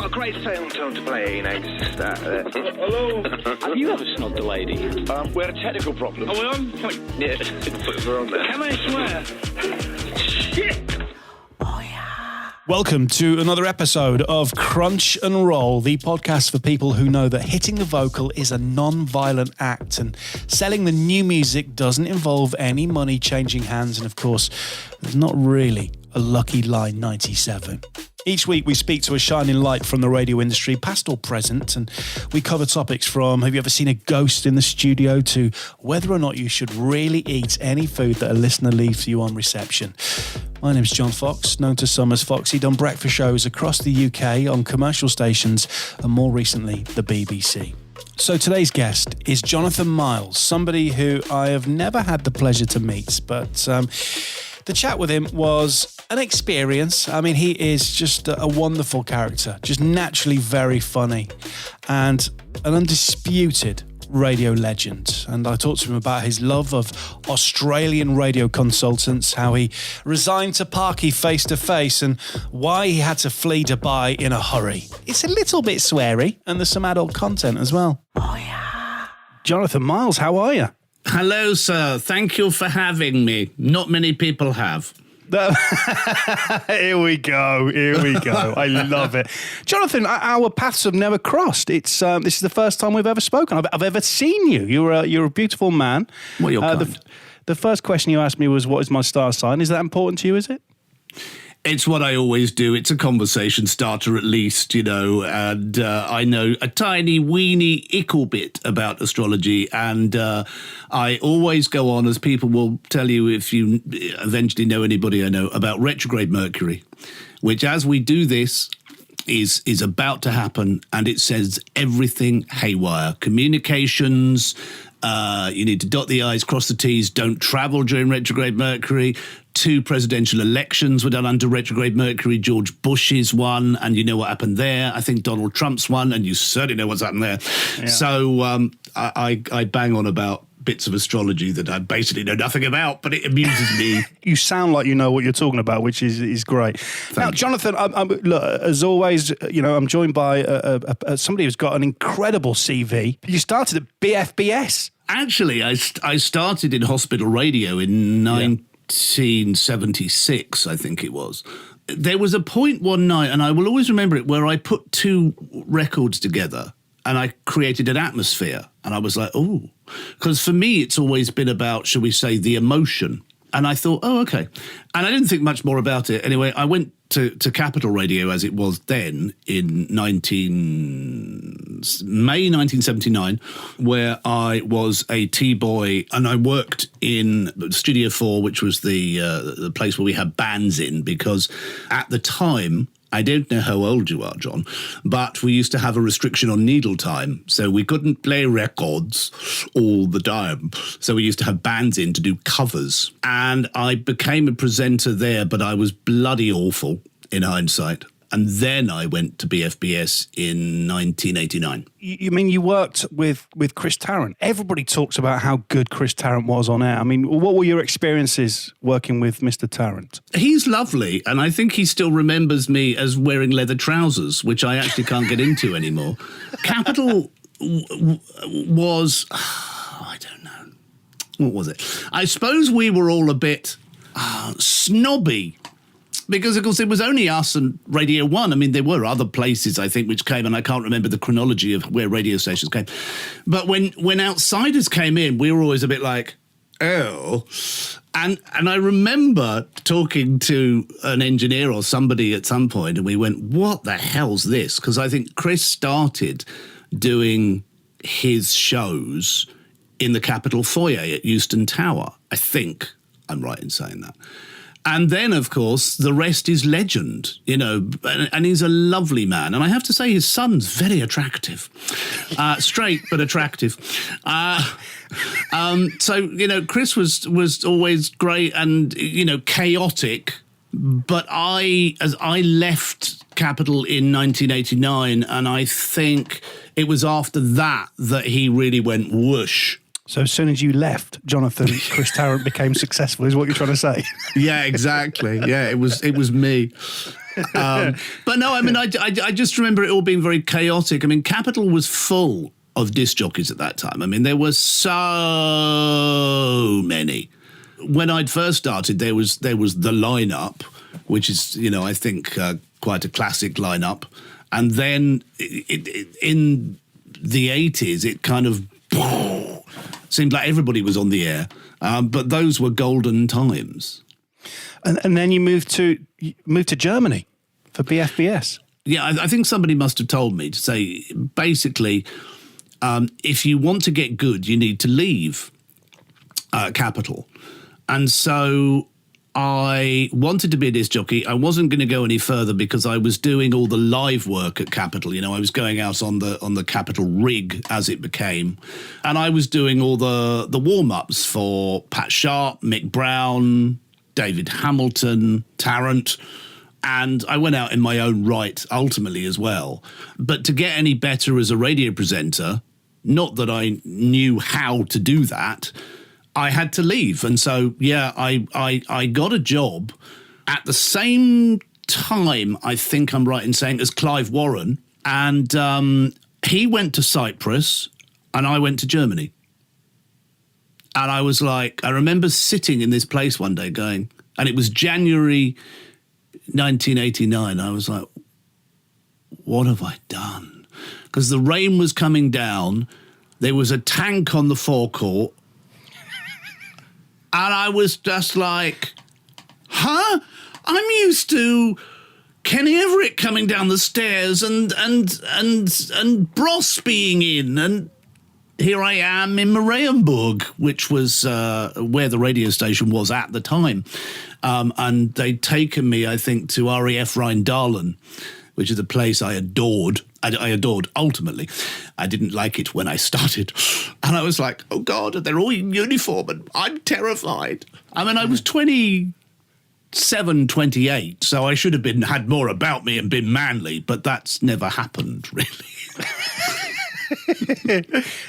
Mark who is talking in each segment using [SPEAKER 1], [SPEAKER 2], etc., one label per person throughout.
[SPEAKER 1] got a great tone to play, you know. Just,
[SPEAKER 2] Hello?
[SPEAKER 3] Have you ever snogged a lady?
[SPEAKER 2] We had a technical problem.
[SPEAKER 1] Are we on? Yeah, we're on there.
[SPEAKER 2] Can I swear? Shit!
[SPEAKER 4] Welcome to another episode of Crunch and Roll, the podcast for people who know that hitting the vocal is a non-violent act and selling the new music doesn't involve any money changing hands, and of course, there's not really a lucky line 97. Each week we speak to a shining light from the radio industry, past or present, and we cover topics from have you ever seen a ghost in the studio to whether or not you should really eat any food that a listener leaves you on reception. My name's John Fox, known to some as Foxy, done breakfast shows across the UK on commercial stations and more recently the BBC. So today's guest is Jonathan Moyles, somebody who I have never had the pleasure to meet, but the chat with him was an experience. I mean, he is just a wonderful character, just naturally very funny and an undisputed radio legend. And I talked to him about his love of Australian radio consultants, how he resigned to Parky face to face and why he had to flee Dubai in a hurry. It's a little bit sweary and there's some adult content as well. Oh yeah. Jonathan Moyles, how are you?
[SPEAKER 5] Hello, sir. Thank you for having me. Not many people have.
[SPEAKER 4] Here we go. I love it. Jonathan, our paths have never crossed. This is the first time we've ever spoken. I've ever seen you. You're a beautiful man.
[SPEAKER 5] Well, you're kind.
[SPEAKER 4] The first question you asked me was, what is my star sign? Is that important to you, is it?
[SPEAKER 5] It's what I always do. It's a conversation starter at least, you know, and I know a tiny, weeny, ickle bit about astrology, and I always go on, as people will tell you if you eventually know anybody I know, about retrograde Mercury, which as we do this is about to happen, and it says everything haywire. Communications, you need to dot the I's, cross the T's, don't travel during retrograde Mercury. 2 presidential elections were done under retrograde Mercury. George Bush's one, and you know what happened there. I think Donald Trump's one, and you certainly know what's happened there. Yeah. So I bang on about bits of astrology that I basically know nothing about, but it amuses me.
[SPEAKER 4] You sound like you know what you're talking about, which is great. Now, Jonathan, look, as always, you know, I'm joined by somebody who's got an incredible CV. You started at BFBS.
[SPEAKER 5] Actually, I started in hospital radio in 1976, I think it was. There was a point one night, and I will always remember it, where I put 2 records together and I created an atmosphere. And I was like, oh, because for me, it's always been about, shall we say, the emotion. And I thought, oh, okay. And I didn't think much more about it. Anyway, I went to Capital Radio, as it was then, in May 1979, where I was a T-boy, and I worked in Studio 4, which was the place where we had bands in, because at the time, I don't know how old you are, John, but we used to have a restriction on needle time, so we couldn't play records all the time. So we used to have bands in to do covers, and I became a presenter there, but I was bloody awful in hindsight. And then I went to BFBS in 1989.
[SPEAKER 4] You mean you worked with Chris Tarrant? Everybody talks about how good Chris Tarrant was on air. I mean, what were your experiences working with Mr. Tarrant?
[SPEAKER 5] He's lovely, and I think he still remembers me as wearing leather trousers, which I actually can't get into anymore. Capital was... I don't know. What was it? I suppose we were all a bit snobby. Because, of course, it was only us and Radio 1. I mean, there were other places, I think, which came, and I can't remember the chronology of where radio stations came. But when outsiders came in, we were always a bit like, oh. And I remember talking to an engineer or somebody at some point, and we went, what the hell's this? Because I think Chris started doing his shows in the Capitol foyer at Euston Tower. I think I'm right in saying that. And then, of course, the rest is legend, you know, and he's a lovely man. And I have to say his son's very attractive. Straight, but attractive. So, you know, Chris was always great and, you know, chaotic. But as I left Capital in 1989, and I think it was after that he really went whoosh.
[SPEAKER 4] So as soon as you left, Jonathan, Chris Tarrant became successful, is what you're trying to say?
[SPEAKER 5] Yeah, exactly. Yeah, it was me. But no, I mean, I just remember it all being very chaotic. I mean, Capital was full of disc jockeys at that time. I mean, there were so many. When I'd first started, there was the lineup, which is, I think quite a classic lineup. And then in the 80s, it kind of seemed like everybody was on the air. But those were golden times.
[SPEAKER 4] And then you moved to Germany for BFBS.
[SPEAKER 5] Yeah, I think somebody must have told me to say, basically, if you want to get good, you need to leave Capital. And so I wanted to be a disc jockey. I wasn't going to go any further because I was doing all the live work at Capital. I was going out on the Capital rig, as it became, and I was doing all the warm-ups for Pat Sharp, Mick Brown, David Hamilton, Tarrant, and I went out in my own right ultimately as well. But to get any better as a radio presenter, not that I knew how to do that, I had to leave. And so, yeah, I got a job at the same time, I think I'm right in saying, as Clive Warren. And he went to Cyprus and I went to Germany. And I was like, I remember sitting in this place one day going, and it was January 1989. I was like, what have I done? Because the rain was coming down. There was a tank on the forecourt. And I was just like, huh? I'm used to Kenny Everett coming down the stairs and Bros being in, and here I am in Marienburg, which was where the radio station was at the time. And they'd taken me, I think, to RAF Rheindahlen, which is a place I adored. I adored, ultimately. I didn't like it when I started. And I was like, oh, God, they're all in uniform and I'm terrified. I mean, I was 27, 28, so I should have had more about me and been manly, but that's never happened, really.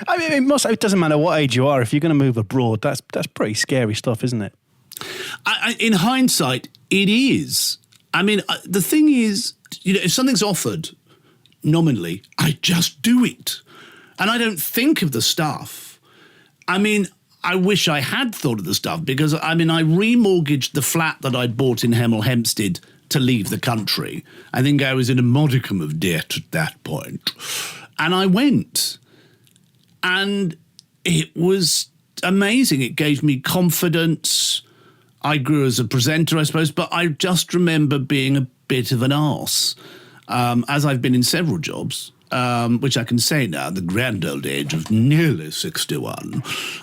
[SPEAKER 4] I mean, it doesn't matter what age you are. If you're going to move abroad, that's pretty scary stuff, isn't it?
[SPEAKER 5] In hindsight, it is. I mean, the thing is, if something's offered nominally, I just do it. And I don't think of the stuff. I mean, I wish I had thought of the stuff because, I mean, I remortgaged the flat that I'd bought in Hemel Hempstead to leave the country. I think I was in a modicum of debt at that point. And I went. And it was amazing. It gave me confidence. I grew as a presenter, I suppose, but I just remember being a bit of an arse. As I've been in several jobs, which I can say now, the grand old age of nearly 61,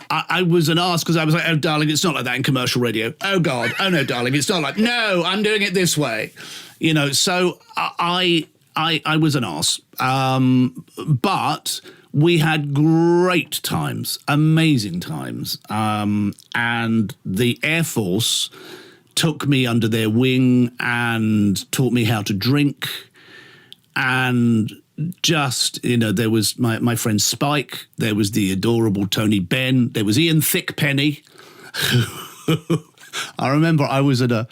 [SPEAKER 5] I was an arse because I was like, oh, darling, it's not like that in commercial radio. Oh, God. Oh, no, darling, it's not like, no, I'm doing it this way. So I was an arse. But we had great times, amazing times. And the Air Force took me under their wing and taught me how to drink. And just, there was my friend Spike, there was the adorable Tony Benn, there was Ian Thickpenny. I remember I was at a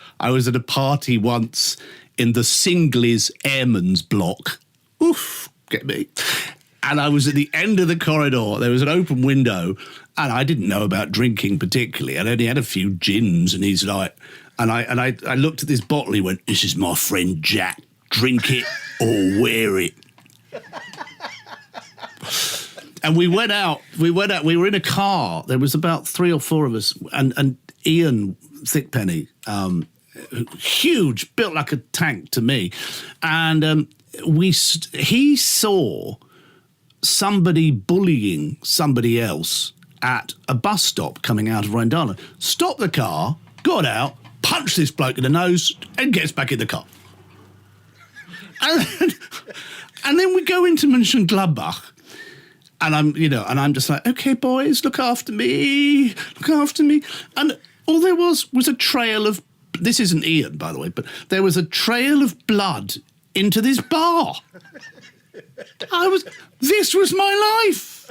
[SPEAKER 5] party once in the Singleys Airman's block. Oof, get me. And I was at the end of the corridor. There was an open window, and I didn't know about drinking particularly. I'd only had a few gins, and he's like, and I looked at this bottle. He went, "This is my friend Jack. Drink it or wear it." And we went out. We were in a car. There was about 3 or 4 of us, and Ian Thickpenny, huge, built like a tank to me, and he saw somebody bullying somebody else at a bus stop coming out of Rheindahlen. Stopped the car, got out, punched this bloke in the nose, and gets back in the car. And then we go into Mönchengladbach, and I'm just like, okay, boys, look after me. And all there was a trail of, this isn't Ian, by the way, but there was a trail of blood into this bar. This was my life,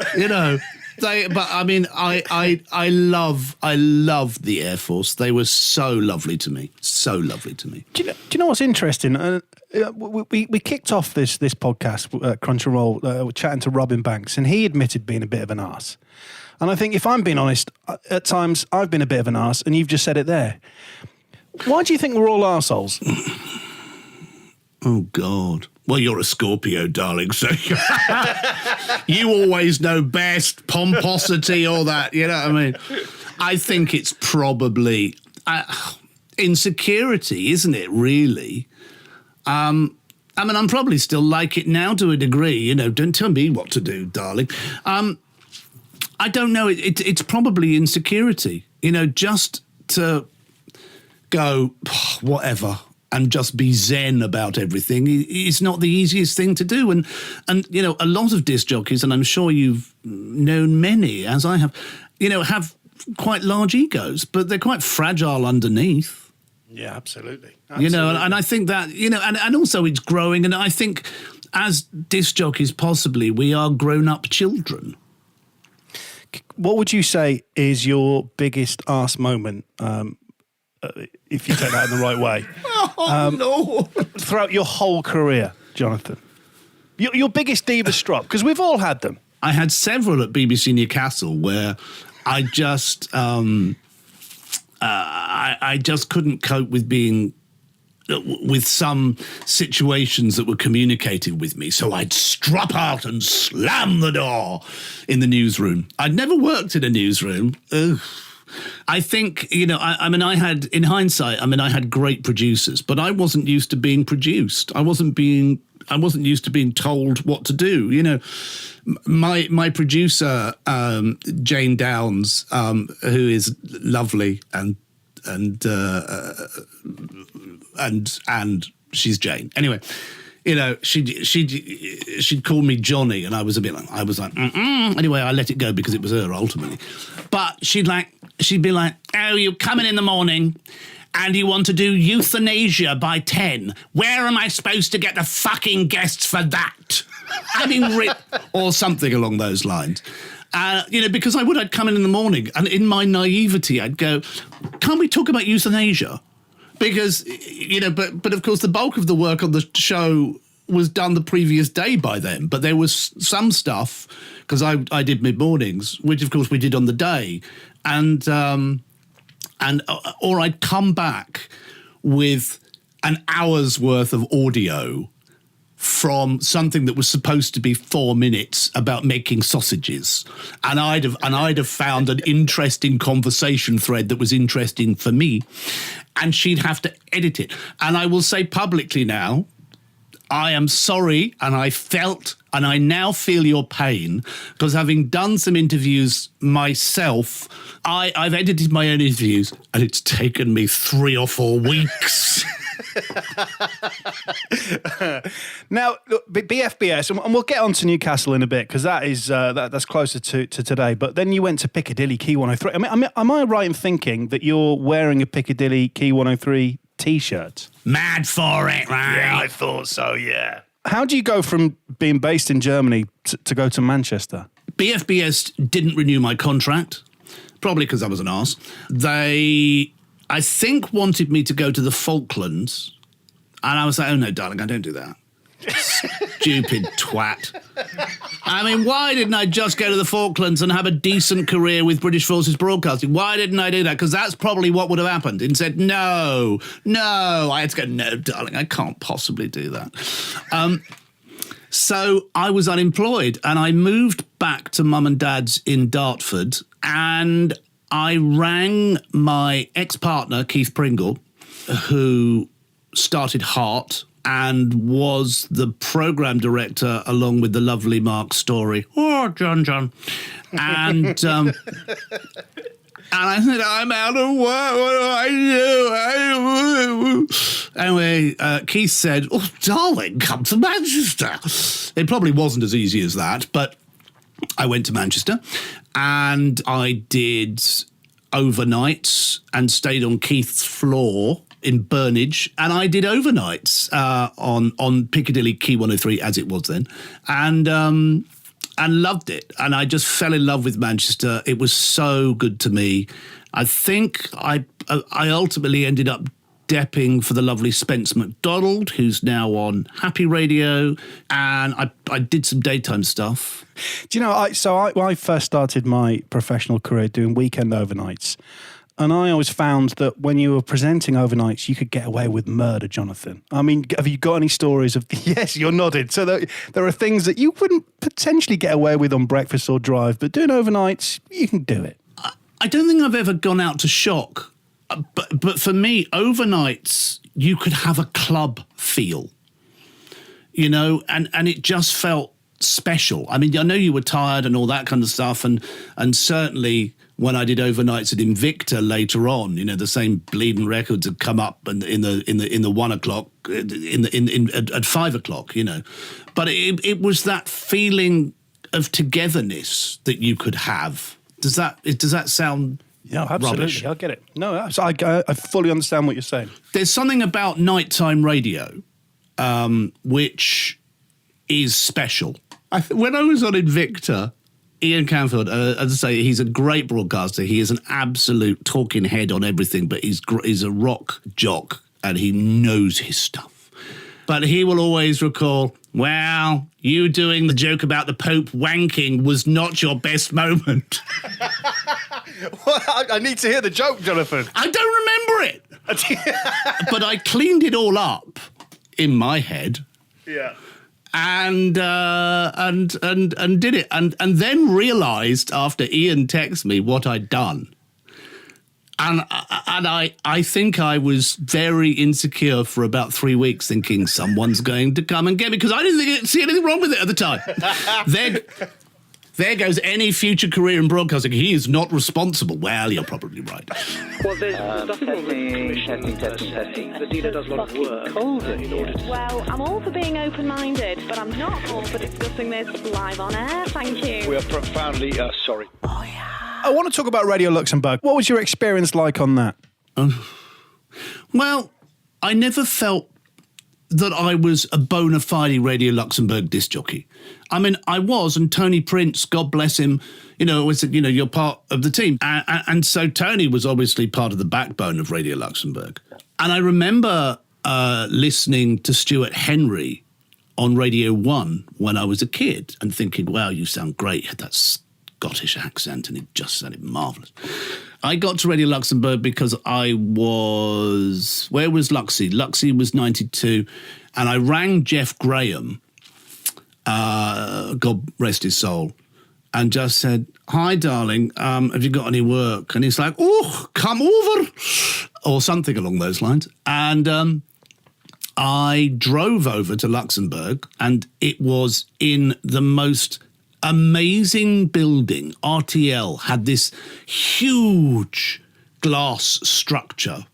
[SPEAKER 5] But I mean, I love the Air Force. They were so lovely to me. So lovely to me.
[SPEAKER 4] Do you know what's interesting? We kicked off this podcast, Crunch and Roll, chatting to Robin Banks, and he admitted being a bit of an arse. And I think, if I'm being honest, at times I've been a bit of an arse, and you've just said it there. Why do you think we're all arseholes?
[SPEAKER 5] Oh, God. Well, you're a Scorpio, darling, so you always know best, pomposity, all that, you know what I mean? I think it's probably insecurity, isn't it, really? I mean, I'm probably still like it now to a degree, you know, don't tell me what to do, darling. I don't know, it's probably insecurity, you know, just to go, whatever, and just be zen about everything is not the easiest thing to do. And you know, a lot of disc jockeys, and I'm sure you've known many, as I have, you know, have quite large egos, but they're quite fragile underneath.
[SPEAKER 4] Yeah, absolutely.
[SPEAKER 5] You know, and I think that, you know, and also it's growing. And I think as disc jockeys, possibly, we are grown-up children.
[SPEAKER 4] What would you say is your biggest arse moment, if you take that in the right way?
[SPEAKER 5] No.
[SPEAKER 4] Throughout your whole career, Jonathan? Your biggest diva strop, because we've all had them.
[SPEAKER 5] I had several at BBC Newcastle where I just... I just couldn't cope with being with some situations that were communicated with me, so I'd strut out and slam the door in the newsroom. I'd never worked in a newsroom. Ugh. I think, you know, I mean, I had, in hindsight, I mean, I had great producers, but I wasn't used to being produced. I wasn't used to being told what to do. You know, my producer, Jane Downs, who is lovely and she's Jane. Anyway, you know, she'd call me Johnny, and I was like, Anyway, I let it go because it was her ultimately. But she'd be like, oh, you're coming in the morning and you want to do euthanasia by 10. Where am I supposed to get the fucking guests for that? I mean, or something along those lines. You know, because I'd come in the morning, and in my naivety, I'd go, can't we talk about euthanasia? Because, you know, but of course the bulk of the work on the show was done the previous day by them. But there was some stuff, because I did mid-mornings, which of course we did on the day. Or I'd come back with an hour's worth of audio from something that was supposed to be 4 minutes about making sausages, and I'd have found an interesting conversation thread that was interesting for me, and she'd have to edit it. And I will say publicly now, I am sorry, and I now feel your pain, because having done some interviews myself, I've edited my own interviews, and it's taken me 3 or 4 weeks.
[SPEAKER 4] Now, look, BFBS, and we'll get on to Newcastle in a bit, because that is that's closer to today. But then you went to Piccadilly Key 103. I mean, am I right in thinking that you're wearing a Piccadilly Key 103 T-shirt?
[SPEAKER 5] Mad for it, right?
[SPEAKER 4] Yeah, I thought so, yeah. How do you go from being based in Germany to go to Manchester?
[SPEAKER 5] BFBS didn't renew my contract, probably because I was an arse. They, I think, wanted me to go to the Falklands, and I was like, oh no, darling, I don't do that. Stupid twat. I mean, why didn't I just go to the Falklands and have a decent career with British Forces Broadcasting? Why didn't I do that? Because that's probably what would have happened. And said, no. I had to go, no, darling, I can't possibly do that. So I was unemployed, and I moved back to mum and dad's in Dartford, and I rang my ex-partner, Keith Pringle, who started Heart and was the programme director along with the lovely Mark Story. Oh, John. And and I said, I'm out of work. What do I do? Anyway, Keith said, oh, darling, come to Manchester. It probably wasn't as easy as that, but I went to Manchester and I did overnights and stayed on Keith's floor in Burnage, and I did overnights on Piccadilly Quay 103, as it was then. And and loved it. And I just fell in love with Manchester. It was so good to me. I think I ultimately ended up depping for the lovely Spence MacDonald, who's now on Happy Radio, and I did some daytime stuff.
[SPEAKER 4] Do you know, I first started my professional career doing weekend overnights, and I always found that when you were presenting overnights, you could get away with murder, Jonathan. I mean, have you got any stories of... Yes, you're nodding. So there are things that you wouldn't potentially get away with on Breakfast or Drive, but doing overnights, you can do it.
[SPEAKER 5] I don't think I've ever gone out to shock. But for me, overnights, you could have a club feel, you know, and it just felt special. I mean, I know you were tired and all that kind of stuff, and certainly when I did overnights at Invicta later on, you know, the same bleeding records had come up and in the 1 o'clock, at 5 o'clock, you know, but it was that feeling of togetherness that you could have. Does that sound?
[SPEAKER 4] Yeah, absolutely.
[SPEAKER 5] Rubbish?
[SPEAKER 4] I get it. No, I fully understand what you're saying.
[SPEAKER 5] There's something about nighttime radio which is special. When I was on Invicta, Ian Canfield, as I say, he's a great broadcaster. He is an absolute talking head on everything, but he's a rock jock and he knows his stuff. But he will always recall, well, you doing the joke about the Pope wanking was not your best moment.
[SPEAKER 4] Well, I need to hear the joke, Jonathan.
[SPEAKER 5] I don't remember it. But I cleaned it all up in my head.
[SPEAKER 4] Yeah.
[SPEAKER 5] And did it. And then realised after Ian texted me what I'd done. And I think I was very insecure for about 3 weeks, thinking someone's going to come and get me, because I didn't see anything wrong with it at the time. There goes any future career in broadcasting. He is not responsible. Well, you're probably right.
[SPEAKER 1] Well, there's nothing wrong with the commission.
[SPEAKER 3] testing.
[SPEAKER 1] The dealer does a lot of work in order to...
[SPEAKER 6] Well, I'm all for being open-minded, but I'm not all for discussing this live on air. Thank you.
[SPEAKER 2] We are profoundly sorry.
[SPEAKER 4] I want to talk about Radio Luxembourg. What was your experience like on that?
[SPEAKER 5] Well, I never felt that I was a bona fide Radio Luxembourg disc jockey. I mean, I was, and Tony Prince, God bless him, you're part of the team. And so Tony was obviously part of the backbone of Radio Luxembourg. And I remember listening to Stuart Henry on Radio 1 when I was a kid and thinking, wow, you sound great. You had that Scottish accent and it just sounded marvellous. I got to Radio Luxembourg because where was Luxie? Luxie was 92, and I rang Jeff Graham, God rest his soul, and just said, hi, darling, have you got any work? And he's like, oh, come over, or something along those lines. And I drove over to Luxembourg, and it was in the most amazing building. RTL had this huge glass structure,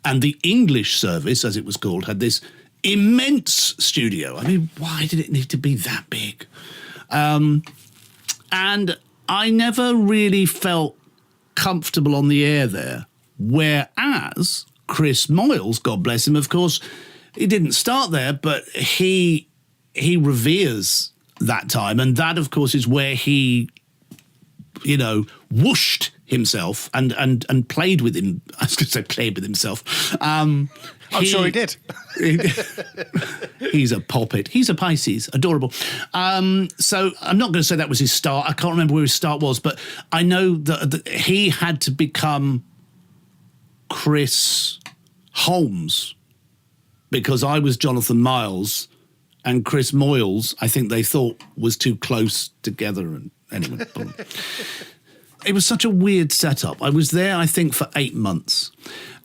[SPEAKER 5] and the English service, as it was called, had this immense studio. I mean, why did it need to be that big? And I never really felt comfortable on the air there, whereas Chris Moyles, God bless him, of course, he didn't start there, but he reveres that time, and that, of course, is where he, whooshed himself and played with him. I was going to say played with himself. I'm
[SPEAKER 4] sure he did.
[SPEAKER 5] He's a poppet. He's a Pisces. Adorable. So I'm not going to say that was his start. I can't remember where his start was, but I know that he had to become Chris Holmes because I was Jonathan Moyles. And Chris Moyles, I think they thought was too close together. And anyway, it was such a weird setup. I was there, I think, for 8 months.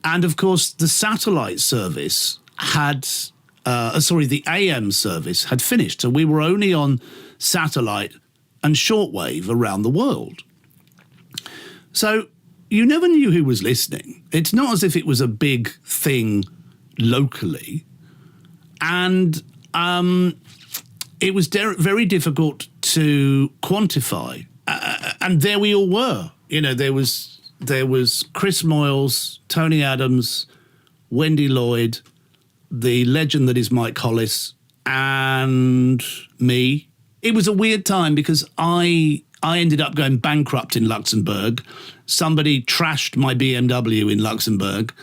[SPEAKER 5] And of course, the satellite service the AM service had finished. So we were only on satellite and shortwave around the world. So you never knew who was listening. It's not as if it was a big thing locally. And it was very difficult to quantify. And there we all were. There was Chris Moyles, Tony Adams, Wendy Lloyd, the legend that is Mike Hollis, and me it was a weird time because I ended up going bankrupt in Luxembourg. Somebody trashed my BMW in Luxembourg,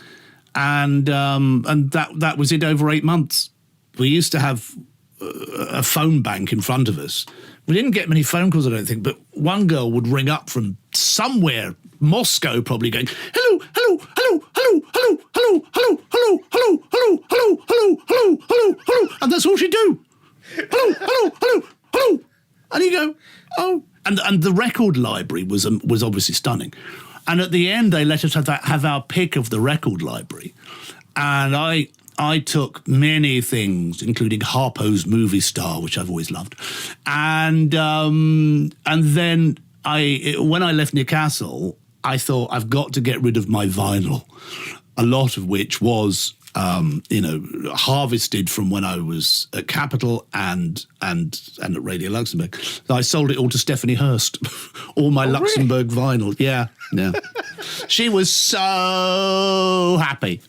[SPEAKER 5] and that was it over 8 months. We used to have a phone bank in front of us. We didn't get many phone calls, I don't think, but one girl would ring up from somewhere, Moscow probably, going, hello, hello, hello, hello, hello, hello, hello, hello, hello, hello, hello, hello, hello, hello, hello, and that's all she'd do. Hello, hello, hello, hello. And you go, oh. And the record library was obviously stunning. And at the end, they let us have our pick of the record library. And I took many things, including Harpo's Movie Star, which I've always loved. And then when I left Newcastle, I thought I've got to get rid of my vinyl, a lot of which was harvested from when I was at Capital and at Radio Luxembourg. So I sold it all to Stephanie Hurst, all my Luxembourg vinyl. Yeah. She was so happy,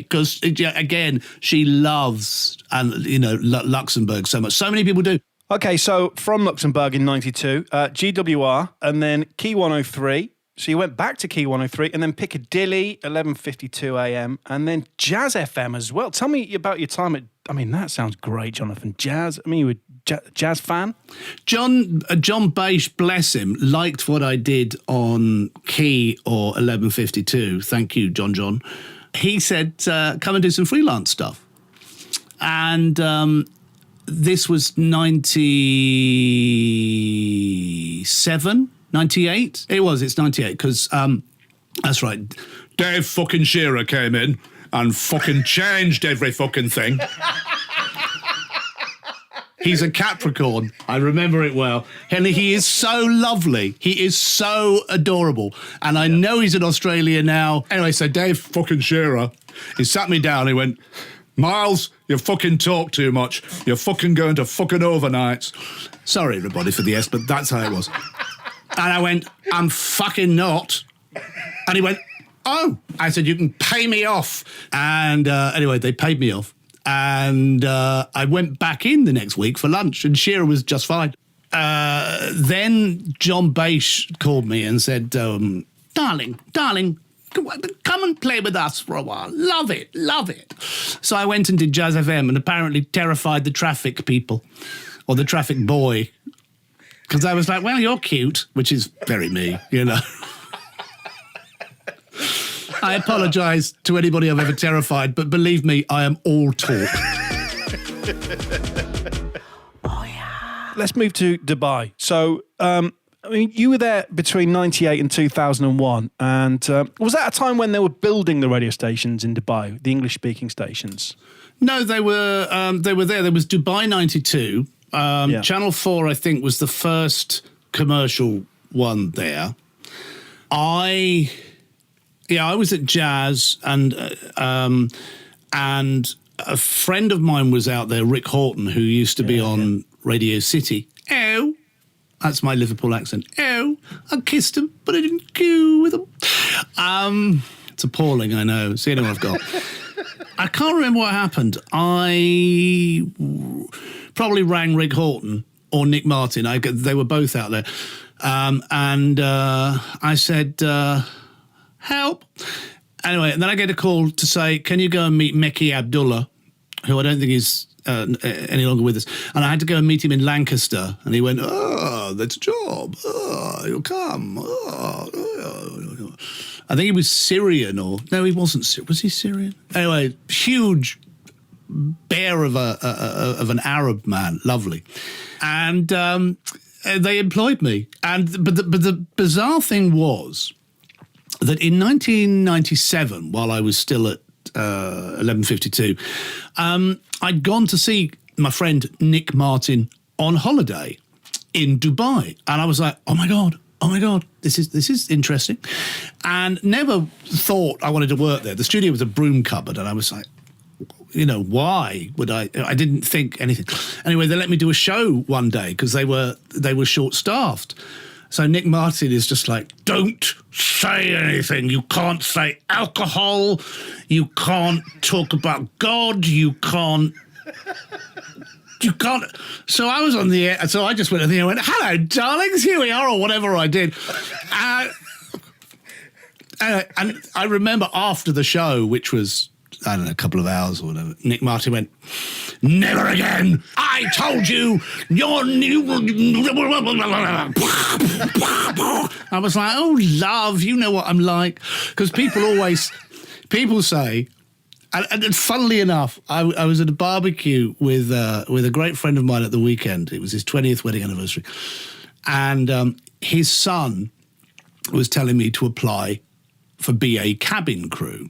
[SPEAKER 5] because again, she loves Luxembourg so much. So many people do.
[SPEAKER 4] Okay, so from Luxembourg in 92, GWR, and then Key 103. So you went back to Key 103 and then Piccadilly, 11:52 a.m. and then Jazz FM as well. Tell me about your time at, that sounds great, Jonathan. Jazz, you were jazz fan? John
[SPEAKER 5] Bache, bless him, liked what I did on Key or 11:52. Thank you, John. He said, come and do some freelance stuff. And this was 97. 98? It's 98, because, that's right, Dave fucking Shearer came in and fucking changed every fucking thing. He's a Capricorn. I remember it well. And he is so lovely. He is so adorable. And I know he's in Australia now. Anyway, so Dave fucking Shearer, he sat me down, he went, Moyles, you fucking talk too much. You're fucking going to fucking overnights. Sorry, everybody, for the S, but that's how it was. And I went, I'm fucking not. And he went, oh. I said, you can pay me off. And anyway, they paid me off. And I went back in the next week for lunch, and Shearer was just fine. Then John Bache called me and said, darling, come and play with us for a while. Love it. So I went and did Jazz FM and apparently terrified the traffic people, or the traffic boy. Because I was like, well, you're cute, which is very me, I apologise to anybody I've ever terrified, but believe me, I am all talk.
[SPEAKER 4] Oh, yeah. Let's move to Dubai. So, you were there between 98 and 2001, and was that a time when they were building the radio stations in Dubai, the English-speaking stations?
[SPEAKER 5] No, they were there. There was Dubai 92. Channel 4, I think, was the first commercial one there. I was at Jazz, and a friend of mine was out there, Rick Horton, who used to be on Radio City. Oh, that's my Liverpool accent. Oh, I kissed him, but I didn't go with him. It's appalling, I know. See anyone I've got. I can't remember what happened. I probably rang Rick Horton or Nick Martin. They were both out there. And I said, help. Anyway, and then I get a call to say, can you go and meet Meki Abdullah, who I don't think is any longer with us. And I had to go and meet him in Lancaster. And he went, oh, that's a job. Oh, you'll come. I think he was Syrian, or... No, he wasn't. Was he Syrian? Anyway, huge bear of an Arab man. Lovely. And they employed me. But the bizarre thing was that in 1997, while I was still at 11:52, I'd gone to see my friend Nick Martin on holiday in Dubai. And I was like, oh my God, this is interesting. And never thought I wanted to work there. The studio was a broom cupboard, and I was like, why would I didn't think anything. Anyway, they let me do a show one day because they were short-staffed. So Nick Martin is just like, don't say anything. You can't say alcohol. You can't talk about God. You can't you can't. So I was on the air. So I just went on the air and went, hello, darlings, here we are, or whatever I did. And I remember after the show, which was, I don't know, a couple of hours or whatever, Nick Martin went, never again. I told you, you're new. I was like, oh, love, you know what I'm like. Because people say, and funnily enough, I was at a barbecue with a great friend of mine at the weekend. It was his 20th wedding anniversary. And his son was telling me to apply for BA cabin crew.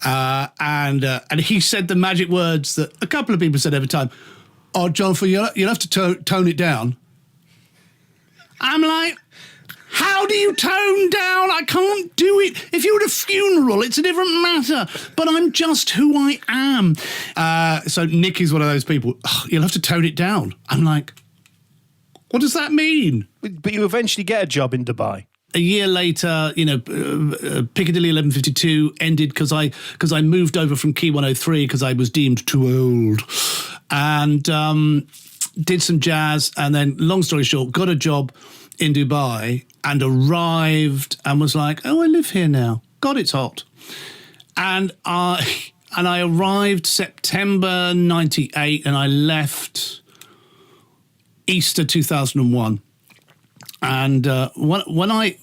[SPEAKER 5] And he said the magic words that a couple of people said every time. Oh, Jonathan, you'll have to tone it down. I'm like, how do you tone down? I can't do it. If you're at a funeral, it's a different matter. But I'm just who I am. So Nick is one of those people. Oh, you'll have to tone it down. I'm like, what does that mean?
[SPEAKER 4] But you eventually get a job in Dubai.
[SPEAKER 5] A year later, Piccadilly 1152 ended because I moved over from Key 103 because I was deemed too old, and did some jazz, and then, long story short, got a job in Dubai and arrived and was like, oh, I live here now. God, it's hot. And I arrived September 98 and I left Easter 2001. And when I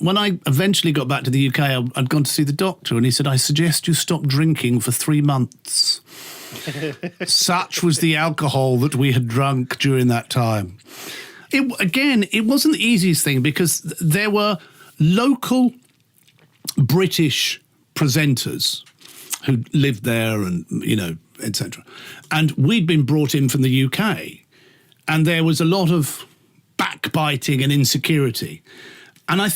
[SPEAKER 5] eventually got back to the UK, I'd gone to see the doctor, and he said, I suggest you stop drinking for 3 months. Such was the alcohol that we had drunk during that time. It wasn't the easiest thing because there were local British presenters who lived there and, etc. And we'd been brought in from the UK, and there was a lot of backbiting and insecurity. And am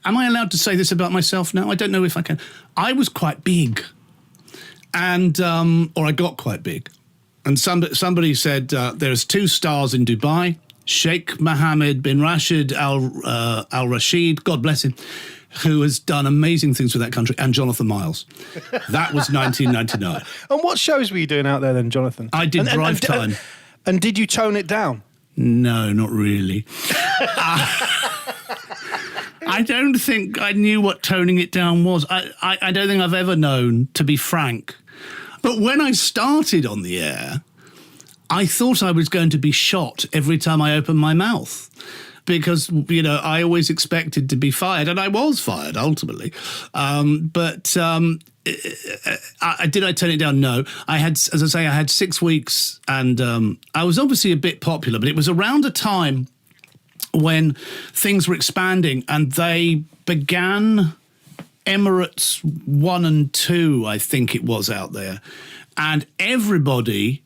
[SPEAKER 5] I allowed to say this about myself now? I don't know if I can. I was quite big, and or I got quite big. And somebody said there's 2 stars in Dubai, Sheikh Mohammed bin Rashid Al Rashid, God bless him, who has done amazing things for that country, and Jonathan Moyles. That was 1999.
[SPEAKER 4] And what shows were you doing out there then, Jonathan?
[SPEAKER 5] I did Drive Time.
[SPEAKER 4] And did you tone it down?
[SPEAKER 5] No, not really. I don't think I knew what toning it down was. I don't think I've ever known, to be frank. But when I started on the air, I thought I was going to be shot every time I opened my mouth. Because, I always expected to be fired, and I was fired, ultimately. Did I turn it down? No. I had 6 weeks, and I was obviously a bit popular, but it was around a time when things were expanding, and they began Emirates 1 and 2, I think it was, out there, and everybody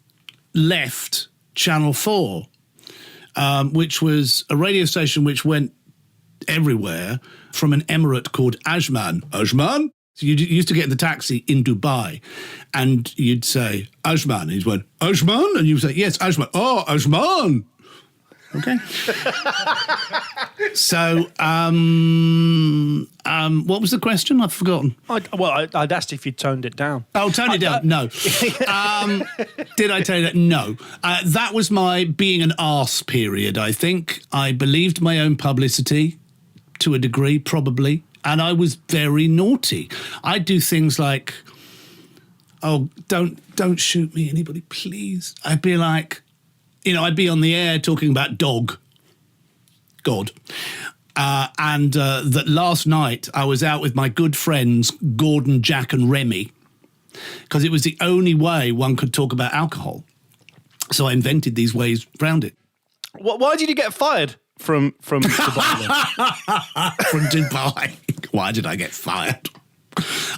[SPEAKER 5] left Channel 4, which was a radio station which went everywhere, from an emirate called Ajman. Ajman? So you used to get in the taxi in Dubai, and you'd say, Ajman. And he'd went, Ajman? And you'd say, yes, Ajman. Oh, Ajman. Okay. So, what was the question? I've forgotten.
[SPEAKER 4] I'd asked if you toned it down.
[SPEAKER 5] Oh, tone it down. No. Did I tell you that? No. That was my being an arse period, I think. I believed my own publicity to a degree, probably. And I was very naughty. I'd do things like, oh, don't shoot me, anybody, please. I'd be like, I'd be on the air talking about God. And that last night I was out with my good friends, Gordon, Jack and Remy, because it was the only way one could talk about alcohol. So I invented these ways around it.
[SPEAKER 4] Why did you get fired from Dubai?
[SPEAKER 5] From Dubai. Why did I get fired?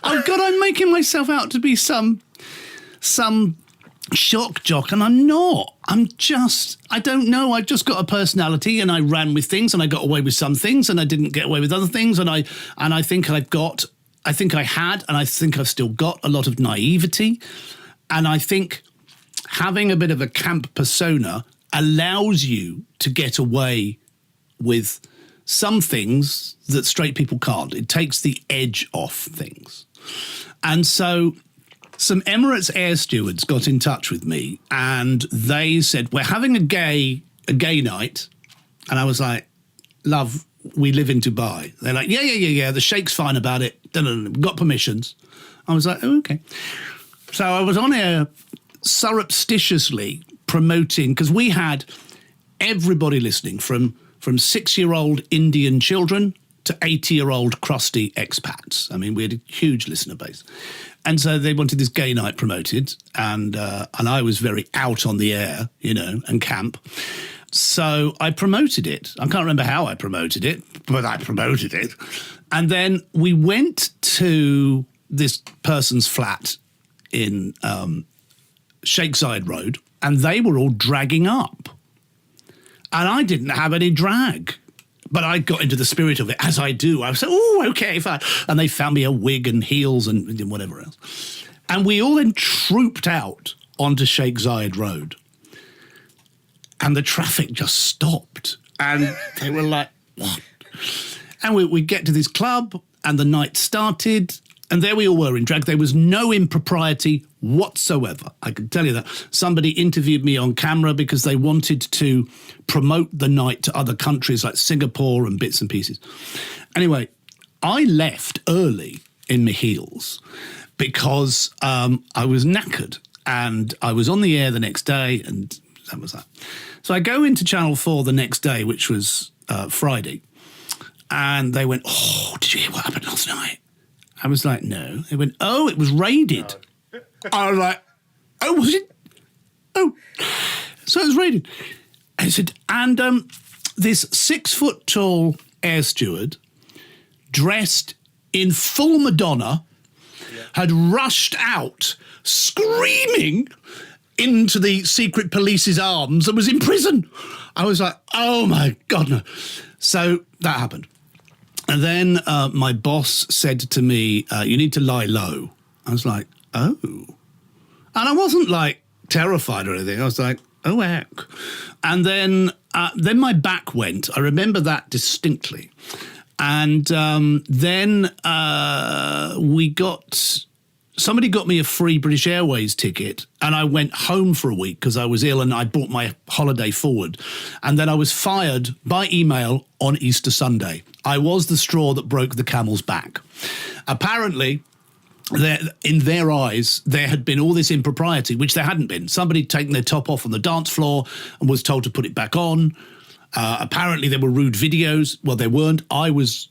[SPEAKER 5] Oh, God, I'm making myself out to be some shock jock, and I'm not. I don't know. I've just got a personality, and I ran with things, and I got away with some things, and I didn't get away with other things, and I think I had, and I think I've still got a lot of naivety, and I think having a bit of a camp persona allows you to get away with some things that straight people can't. It takes the edge off things. And so some Emirates air stewards got in touch with me and they said, we're having a gay night. And I was like, love, we live in Dubai. They're like, yeah, the Sheikh's fine about it. We've got permissions. I was like, oh, okay. So I was on air surreptitiously promoting, because we had everybody listening from 6-year-old Indian children to 80-year-old crusty expats. I mean, we had a huge listener base. And so they wanted this gay night promoted, and I was very out on the air, and camp. So I promoted it. I can't remember how I promoted it, but I promoted it. And then we went to this person's flat in Sheikh Zayed Road, and they were all dragging up. And I didn't have any drag. But I got into the spirit of it, as I do. I was like, oh, okay, fine. And they found me a wig and heels and whatever else. And we all then trooped out onto Sheikh Zayed Road. And the traffic just stopped. And they were like, what? And we get to this club, and the night started. And there we all were in drag. There was no impropriety whatsoever. I can tell you that. Somebody interviewed me on camera because they wanted to promote the night to other countries like Singapore and bits and pieces. Anyway, I left early in my heels because I was knackered and I was on the air the next day, and that was that. So I go into Channel 4 the next day, which was Friday, and they went, oh, did you hear what happened last night? I was like, no. They went, oh, it was raided. I was like, oh, was it? Oh. So it was raided. And I said, and this 6-foot-tall air steward, dressed in full Madonna, had rushed out, screaming into the secret police's arms and was in prison. I was like, oh, my God, no. So that happened. And then my boss said to me, you need to lie low. I was like, oh. And I wasn't like terrified or anything. I was like, oh, heck. And then my back went. I remember that distinctly. And then somebody got me a free British Airways ticket, and I went home for a week because I was ill and I brought my holiday forward. And then I was fired by email on Easter Sunday. I was the straw that broke the camel's back. Apparently, in their eyes, there had been all this impropriety, which there hadn't been. Somebody had taken their top off on the dance floor and was told to put it back on. Apparently, there were rude videos. Well, there weren't. I was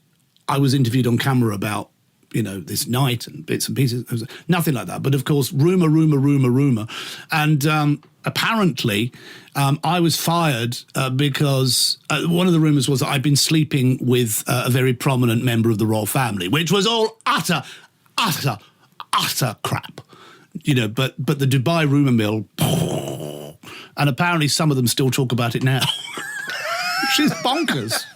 [SPEAKER 5] interviewed on camera about, this night and bits and pieces. There was nothing like that. But of course, rumour. And apparently, I was fired because one of the rumours was that I'd been sleeping with a very prominent member of the royal family, which was all utter crap. But the Dubai rumour mill, and apparently some of them still talk about it now. Which is bonkers.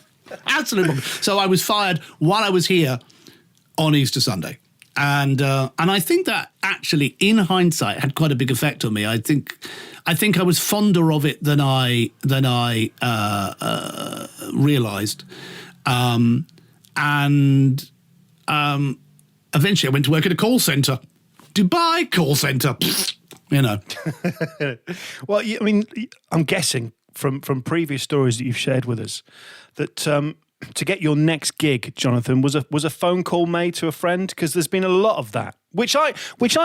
[SPEAKER 5] Absolutely bonkers. So I was fired while I was here on Easter Sunday. And I think that actually, in hindsight, had quite a big effect on me. I think I was fonder of it than I realised. Eventually I went to work at a call centre. Dubai call centre.
[SPEAKER 4] Well, I mean, I'm guessing from previous stories that you've shared with us that to get your next gig, Jonathan, was a phone call made to a friend, because there's been a lot of that, which I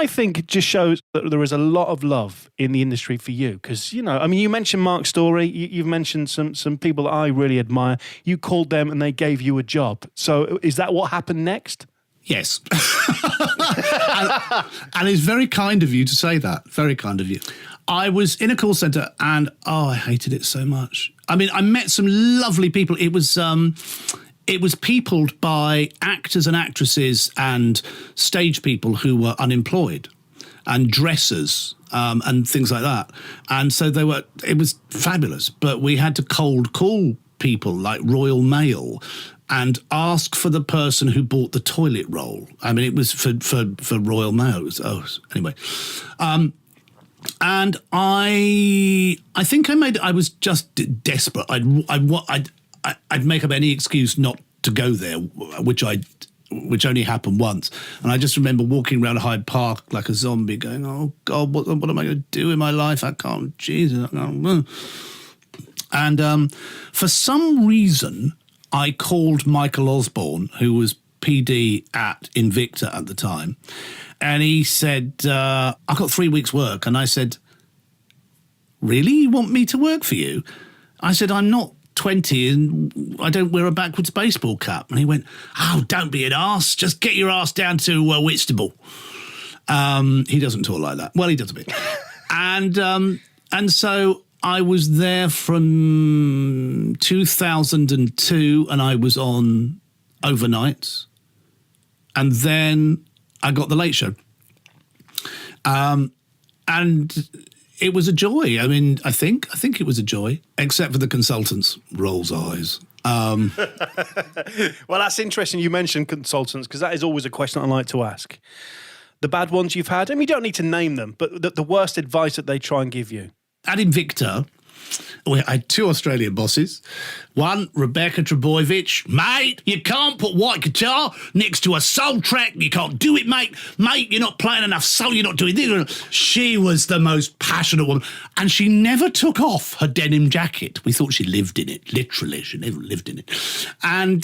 [SPEAKER 4] think just shows that there is a lot of love in the industry for you. Because you mentioned Mark Story, you've mentioned some people that I really admire. You called them and they gave you a job. So is that what happened next?
[SPEAKER 5] Yes. and it's very kind of you to say that. Very kind of you. I was in a call centre and, I hated it so much. I mean, I met some lovely people. It was peopled by actors and actresses and stage people who were unemployed, and dressers and things like that. And so it was fabulous. But we had to cold call people like Royal Mail and ask for the person who bought the toilet roll. I mean, it was for Royal Mail. Anyway. And I think I was just desperate. I'd make up any excuse not to go there, which I which only happened once. And I just remember walking around Hyde Park like a zombie going, oh, God, what am I going to do in my life? I can't, Jesus. I can't. And for some reason, I called Michael Osborne, who was PD at Invicta at the time, and he said, I've got 3 weeks' work. And I said, really? You want me to work for you? I said, I'm not 20 and I don't wear a backwards baseball cap. And he went, oh, don't be an arse. Just get your ass down to Whitstable. He doesn't talk like that. Well, he does a bit. And so I was there from 2002 and I was on overnights. And then I got the Late Show. And it was a joy. I mean, I think it was a joy, except for the consultants. Rolls eyes.
[SPEAKER 4] Well, that's interesting you mentioned consultants, because that is always a question I like to ask. The bad ones you've had, I mean, you don't need to name them, but the worst advice that they try and give you.
[SPEAKER 5] At Invicta, I had 2 Australian bosses. One, Rebecca Trebojevic. Mate, you can't put white guitar next to a soul track. You can't do it, mate. Mate, you're not playing enough soul. You're not doing this. She was the most passionate woman. And she never took off her denim jacket. We thought she lived in it. Literally, she never lived in it. And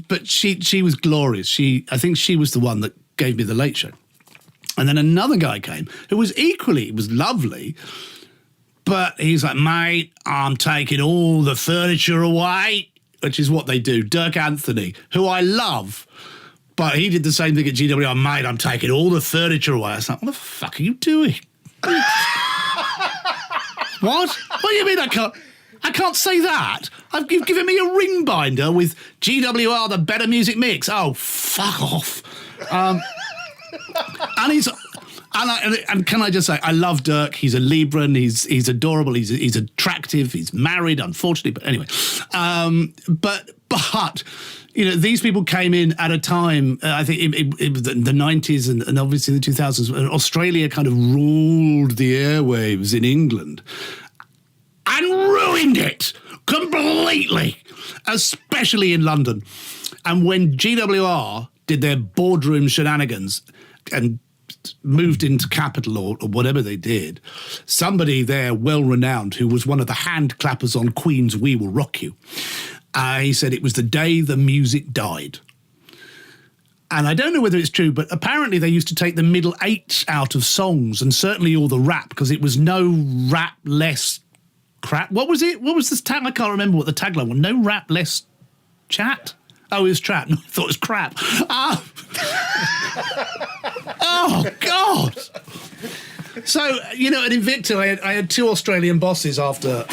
[SPEAKER 5] but she was glorious. I think she was the one that gave me the Late Show. And then another guy came who was lovely. But he's like, mate, I'm taking all the furniture away, which is what they do. Dirk Anthony, who I love, but he did the same thing at GWR. Mate, I'm taking all the furniture away. I was like, what the fuck are you doing? What? What do you mean I can't say that? You've given me a ring binder with GWR, the Better Music Mix. Oh, fuck off. And can I just say, I love Dirk. He's a Libran. He's adorable. He's attractive. He's married, unfortunately. But anyway, but you know, these people came in at a time. I think it was the 90s and obviously the 2000s. When Australia kind of ruled the airwaves in England and ruined it completely, especially in London. And when GWR did their boardroom shenanigans and moved into Capital or whatever they did, somebody there, well-renowned, who was one of the hand clappers on Queen's We Will Rock You, he said it was the day the music died. And I don't know whether it's true, but apparently they used to take the middle 8 out of songs, and certainly all the rap, because it was no rap, less crap. What was it? What was this tag? I can't remember what the tagline was. No rap, less chat? Oh, it was trap. No, I thought it was crap. Oh, God. So, you know, at Invicta, I had 2 Australian bosses after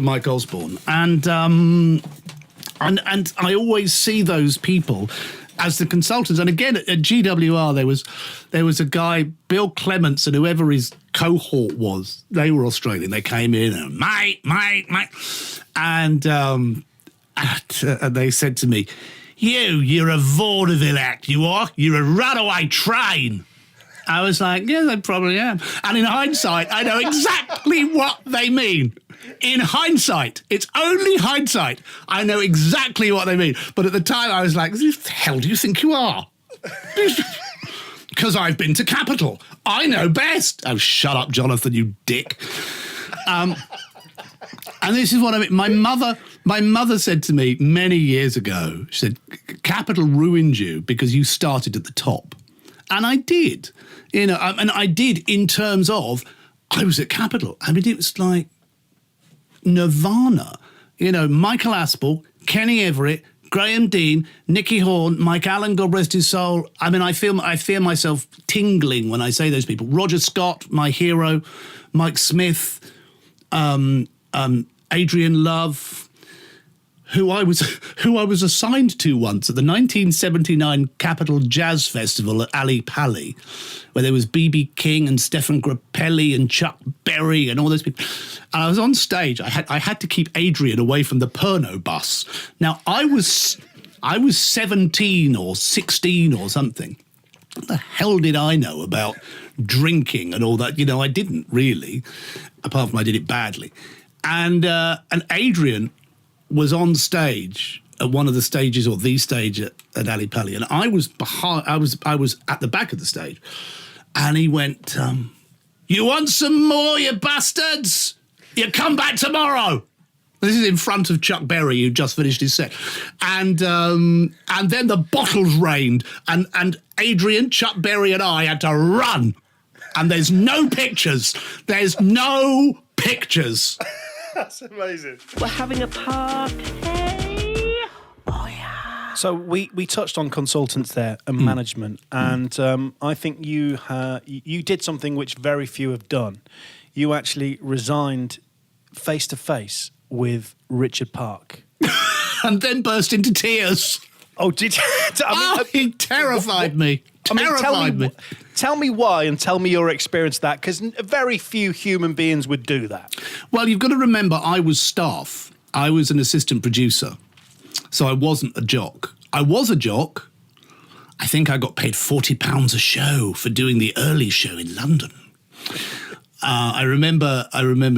[SPEAKER 5] Mike Osborne. And I always see those people as the consultants. And again, at GWR, there was a guy, Bill Clements, and whoever his cohort was, they were Australian. They came in and, mate. And they said to me, you're a vaudeville act, you are. You're a runaway train. I was like, yes, I probably am. And in hindsight, I know exactly what they mean. In hindsight, it's only hindsight. I know exactly what they mean. But at the time, I was like, who the hell do you think you are? Because I've been to Capital. I know best. Oh, shut up, Jonathan, you dick. And this is what I mean. My mother said to me many years ago, she said, Capital ruined you because you started at the top. And I did, you know, and I did in terms of, I was at Capital. I mean, it was like nirvana, you know, Michael Aspel, Kenny Everett, Graham Dean, Nicky Horn, Mike Allen, God rest his soul. I mean, I feel myself tingling when I say those people. Roger Scott, my hero, Mike Smith, Adrian Love, who I was assigned to once at the 1979 Capital Jazz Festival at Ali Pali, where there was B.B. King and Stefan Grappelli and Chuck Berry and all those people. And I was on stage. I had to keep Adrian away from the Pernod bus. Now, I was 17 or 16 or something. What the hell did I know about drinking and all that? You know, I didn't really, apart from I did it badly. And Adrian was on stage at one of the stages, or the stage at Ali Pali, and I was behind. I was at the back of the stage, and he went, "You want some more, you bastards? You come back tomorrow." This is in front of Chuck Berry, who just finished his set, and then the bottles rained, and Adrian, Chuck Berry, and I had to run, and there's no pictures. There's no pictures.
[SPEAKER 4] That's amazing.
[SPEAKER 6] We're having a party. Oh, yeah.
[SPEAKER 4] So we touched on consultants there and management, and I think you did something which very few have done. You actually resigned face to face with Richard Park.
[SPEAKER 5] And then burst into tears.
[SPEAKER 4] Oh, did you?
[SPEAKER 5] He terrified me. Terrified me.
[SPEAKER 4] Tell me why, and tell me your experience of that, because very few human beings would do that.
[SPEAKER 5] Well, you've got to remember, I was staff. I was an assistant producer, so I wasn't a jock. I was a jock. I think I got paid £40 a show for doing the early show in London. I remember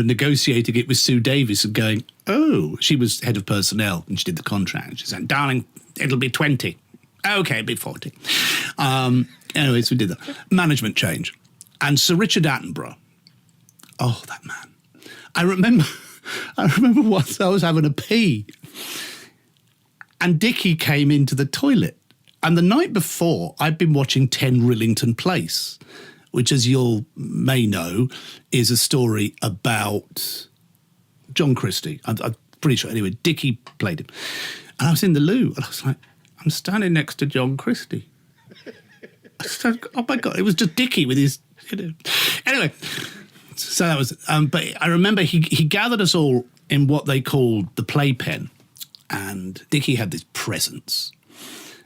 [SPEAKER 5] negotiating it with Sue Davis and going, "Oh," she was head of personnel and she did the contract. She said, "Darling, it'll be 20. Okay, it'll be 40. Anyways, we did that. Management change. And Sir Richard Attenborough, oh, that man. I remember once I was having a pee and Dickie came into the toilet. And the night before, I'd been watching 10 Rillington Place, which, as you'll may know, is a story about John Christie. I'm pretty sure. Anyway, Dickie played him. And I was in the loo, and I was like, I'm standing next to John Christie. I said, oh, my God. It was just Dickie with his... Anyway, so that was... but I remember he gathered us all in what they called the playpen, and Dickie had this presence.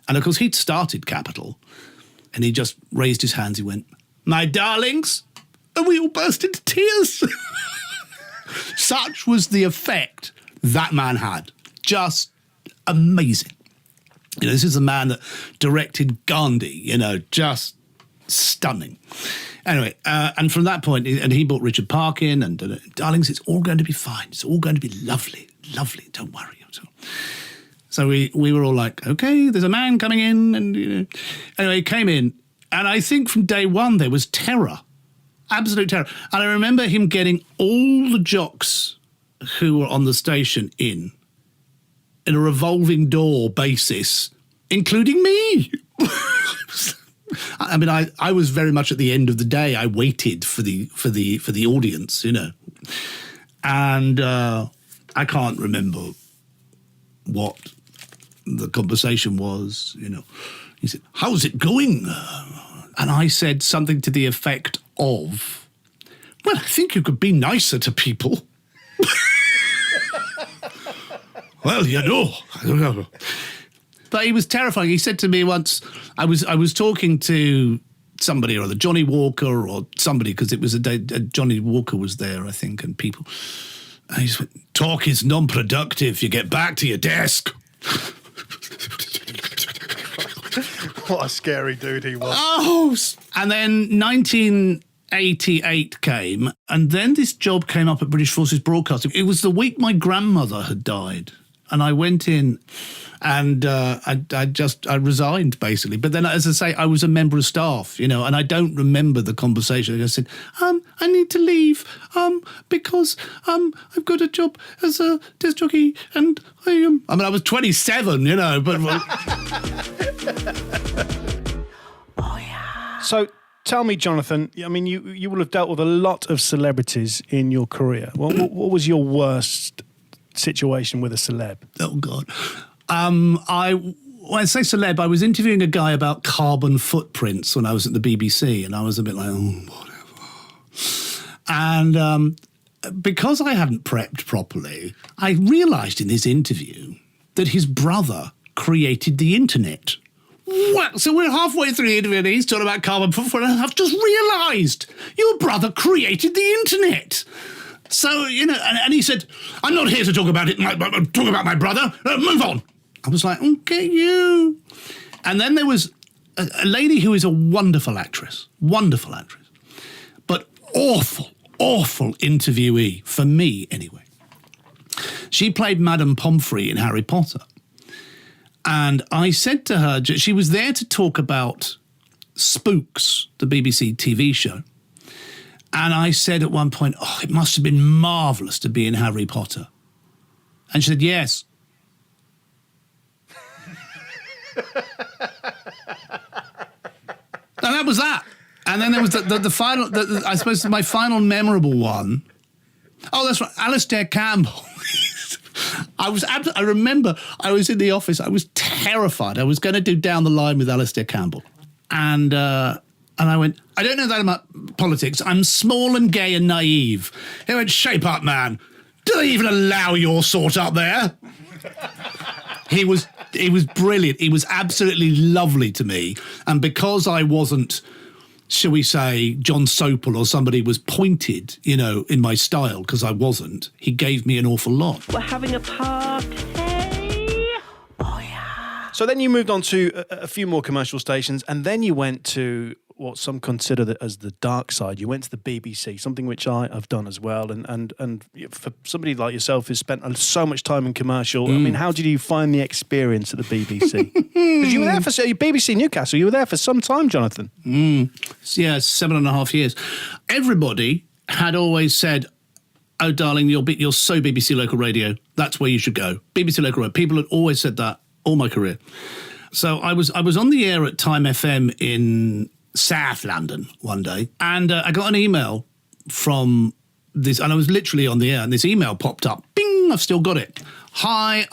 [SPEAKER 5] And, of course, he'd started Capital, and he just raised his hands. He went, "My darlings," and we all burst into tears. Such was the effect that man had. Just amazing. You know, this is a man that directed Gandhi, you know, just stunning. Anyway, and from that point, and he brought Richard Park in, and darlings, it's all going to be fine. It's all going to be lovely, lovely. Don't worry. So we were all like, okay, there's a man coming in, and you know. Anyway, he came in, and I think from day one there was terror, absolute terror. And I remember him getting all the jocks who were on the station in a revolving door basis, including me. I mean, I was very much at the end of the day. I waited for the audience, you know, and I can't remember what the conversation was. You know, he said, "How's it going?" And I said something to the effect of, "Well, I think you could be nicer to people." Well, you know. But he was terrifying. He said to me once, I was talking to somebody or other, Johnny Walker or somebody, because it was a day Johnny Walker was there, I think, and people. And he just went, "Talk is non-productive. You get back to your desk."
[SPEAKER 4] What a scary dude he was.
[SPEAKER 5] Oh, and then 1988 came, and then this job came up at British Forces Broadcasting. It was the week my grandmother had died. And I went in and I resigned, basically. But then, as I say, I was a member of staff, you know, and I don't remember the conversation. I said, I need to leave because I've got a job as a disc jockey and I was 27, you know, but...
[SPEAKER 6] Oh, yeah.
[SPEAKER 4] So tell me, Jonathan, I mean, you will have dealt with a lot of celebrities in your career. What was your worst situation with a celeb?
[SPEAKER 5] Oh, God. When I say celeb, I was interviewing a guy about carbon footprints when I was at the BBC, and I was a bit like, oh, whatever. And because I hadn't prepped properly, I realised in this interview that his brother created the internet. What? So we're halfway through the interview and he's talking about carbon footprint, and I've just realised your brother created the internet. So, you know, and he said, "I'm not here to talk about it, talk about my brother, move on." I was like, okay, you. And then there was a lady who is a wonderful actress, but awful interviewee, for me anyway. She played Madame Pomfrey in Harry Potter. And I said to her, she was there to talk about Spooks, the BBC TV show. And I said at one point, oh, it must have been marvellous to be in Harry Potter. And she said, yes. And that was that. And then there was the final, I suppose my final memorable one. Oh, that's right, Alistair Campbell. I remember I was in the office. I was terrified. I was going to do Down the Line with Alistair Campbell. And I went, I don't know that about politics. I'm small and gay and naive. He went, shape up, man. Do they even allow your sort up there? He was brilliant. He was absolutely lovely to me. And because I wasn't, shall we say, John Sopel or somebody was pointed, in my style, because I wasn't, he gave me an awful lot.
[SPEAKER 6] We're having a party. Oh, yeah.
[SPEAKER 4] So then you moved on to a few more commercial stations, and then you went to what some consider as the dark side. You went to the BBC, something which I have done as well. And for somebody like yourself who's spent so much time in commercial, I mean, how did you find the experience at the BBC? Because you were there for BBC Newcastle. You were there for some time, Jonathan.
[SPEAKER 5] Yeah, 7.5 years. Everybody had always said, oh, darling, you're so BBC Local Radio. That's where you should go. BBC Local Radio. People had always said that all my career. So I was on the air at Time FM in South London one day, and I got an email from this, and I was literally on the air, and this email popped up. Bing! I've still got it. Hi,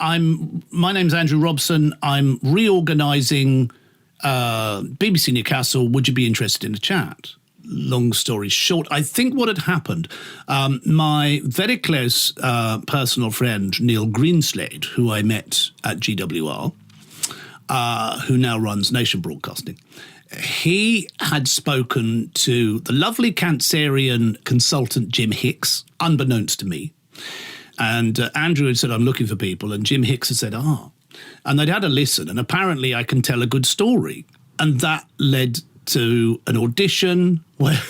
[SPEAKER 5] my name's Andrew Robson. I'm reorganising BBC Newcastle. Would you be interested in a chat? Long story short, I think what had happened, my very close personal friend Neil Greenslade, who I met at GWR, who now runs Nation Broadcasting, he had spoken to the lovely Cancerian consultant Jim Hicks, unbeknownst to me. And Andrew had said, I'm looking for people. And Jim Hicks had said, And they'd had a listen. And apparently I can tell a good story. And that led to an audition where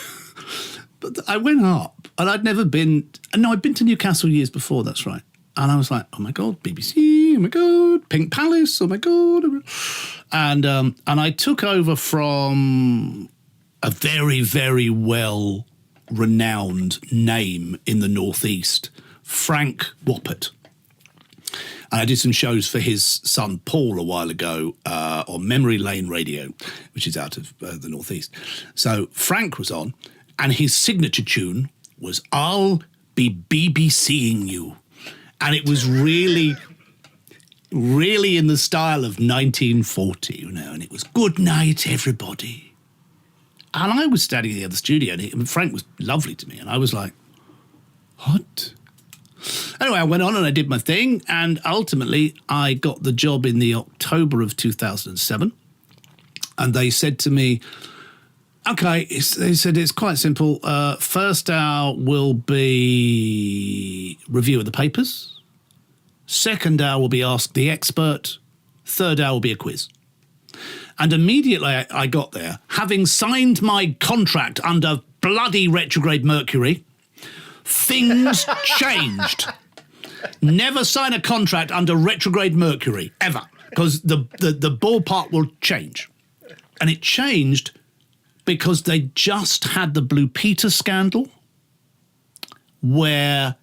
[SPEAKER 5] but I went up. And I'd never been... No, I'd been to Newcastle years before, that's right. And I was like, oh, my God, BBC, oh, my God, Pink Palace, oh, my God. And I took over from a very, very well-renowned name in the Northeast, Frank Woppert. And I did some shows for his son Paul a while ago on Memory Lane Radio, which is out of the Northeast. So Frank was on, and his signature tune was I'll Be BBCing You. And it was really, really in the style of 1940, and it was good night, everybody. And I was standing in the other studio, and Frank was lovely to me, and I was like, what? Anyway, I went on and I did my thing, and ultimately I got the job in the October of 2007, and they said to me, okay, they said it's quite simple. First hour will be review of the papers. Second hour will be Ask the Expert. Third hour will be a quiz. And immediately I got there, having signed my contract under bloody retrograde Mercury, things changed. Never sign a contract under retrograde Mercury, ever, because the ballpark will change. And it changed because they just had the Blue Peter scandal where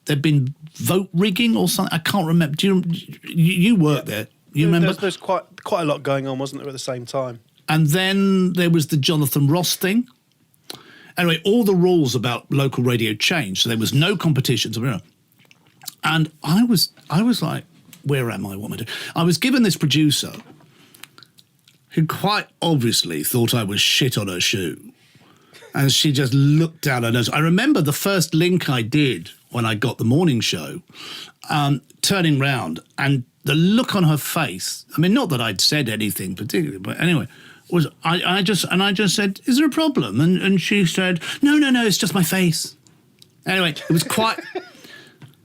[SPEAKER 5] there'd been vote rigging or something. I can't remember. Do you worked there? You remember?
[SPEAKER 4] There's quite a lot going on, wasn't there, at the same time?
[SPEAKER 5] And then there was the Jonathan Ross thing. Anyway, all the rules about local radio changed, so there was no competitions. And I was like, where am I? What am I doing? I was given this producer who quite obviously thought I was shit on her shoe. And she just looked down her nose. I remember the first link I did when I got the morning show, turning round, and the look on her face, I mean, not that I'd said anything particularly, but anyway, was I just said, is there a problem? And she said, no, it's just my face. Anyway, it was quite...